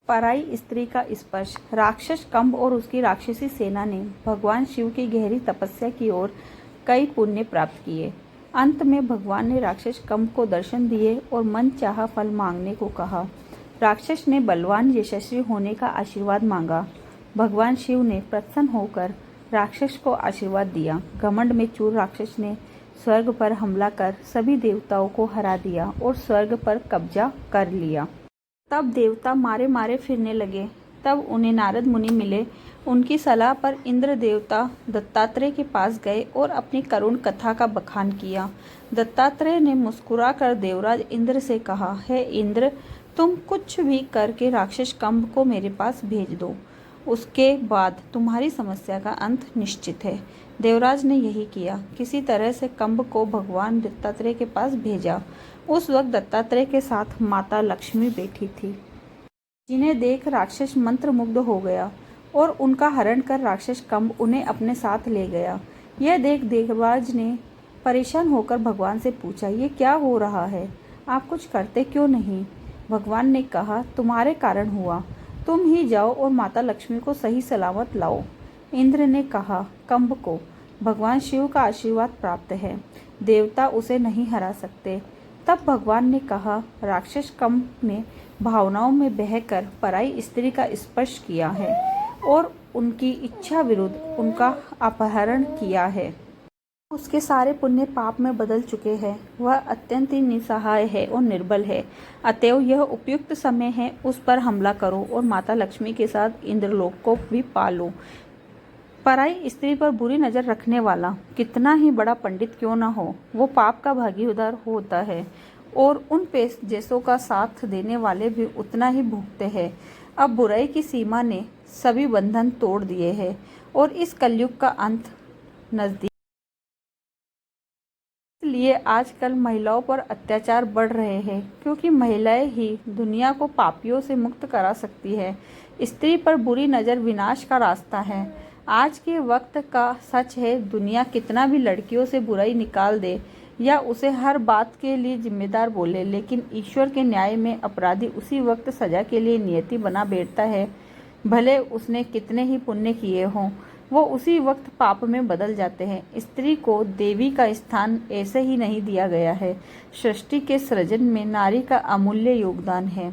पराई स्त्री का स्पर्श। राक्षस कंब और उसकी राक्षसी सेना ने भगवान शिव की गहरी तपस्या की ओर कई पुण्य प्राप्त किए। अंत में भगवान ने राक्षस कंब को दर्शन दिए और मन चाहा फल मांगने को कहा। राक्षस ने बलवान यशस्वी होने का आशीर्वाद मांगा। भगवान शिव ने प्रसन्न होकर राक्षस को आशीर्वाद दिया। घमंड में चूर राक्षस ने स्वर्ग पर हमला कर सभी देवताओं को हरा दिया और स्वर्ग पर कब्जा कर लिया। तब देवता मारे मारे फिरने लगे। तब उन्हें नारद मुनि मिले। उनकी सलाह पर इंद्र देवता दत्तात्रेय के पास गए और अपनी करुण कथा का बखान किया। दत्तात्रेय ने मुस्कुराकर देवराज इंद्र से कहा, हे इंद्र, तुम कुछ भी करके राक्षस कंब को मेरे पास भेज दो। उसके बाद तुम्हारी समस्या का अंत निश्चित है। देवराज ने यही किया। किसी तरह से कंब को भगवान दत्तात्रेय के पास भेजा। उस वक्त दत्तात्रेय के साथ माता लक्ष्मी बैठी थी, जिन्हें देख राक्षस मंत्रमुग्ध हो गया और उनका हरण कर राक्षस कंब उन्हें अपने साथ ले गया। यह देख देवराज ने परेशान होकर भगवान से पूछा, ये क्या हो रहा है? आप कुछ करते क्यों नहीं? भगवान ने कहा, तुम्हारे कारण हुआ। तुम ही जाओ और माता लक्ष्मी को सही सलामत लाओ। इंद्र ने कहा, कंब को भगवान शिव का आशीर्वाद प्राप्त है, देवता उसे नहीं हरा सकते। तब भगवान ने कहा, राक्षस कंब ने भावनाओं में बहकर पराई स्त्री का स्पर्श किया है और उनकी इच्छा विरुद्ध उनका अपहरण किया है। उसके सारे पुण्य पाप में बदल चुके हैं। वह अत्यंत ही निसहाय है और निर्बल है। अतएव यह उपयुक्त समय है, उस पर हमला करो और माता लक्ष्मी के साथ इंद्रलोक को भी पालो। पराई स्त्री पर बुरी नज़र रखने वाला कितना ही बड़ा पंडित क्यों न हो, वो पाप का भागीदार होता है और उन जैसों का साथ देने वाले भी उतना ही भुगते हैं। अब बुराई की सीमा ने सभी बंधन तोड़ दिए हैं और इस कलयुग का अंत नजदीक। इसलिए आजकल महिलाओं पर अत्याचार बढ़ रहे हैं, क्योंकि महिलाएं ही दुनिया को पापियों से मुक्त करा सकती है। स्त्री पर बुरी नज़र विनाश का रास्ता है। आज के वक्त का सच है, दुनिया कितना भी लड़कियों से बुराई निकाल दे या उसे हर बात के लिए जिम्मेदार बोले, लेकिन ईश्वर के न्याय में अपराधी उसी वक्त सजा के लिए नियति बना बैठता है। भले उसने कितने ही पुण्य किए हों, वो उसी वक्त पाप में बदल जाते हैं। स्त्री को देवी का स्थान ऐसे ही नहीं दिया गया है। सृष्टि के सृजन में नारी का अमूल्य योगदान है।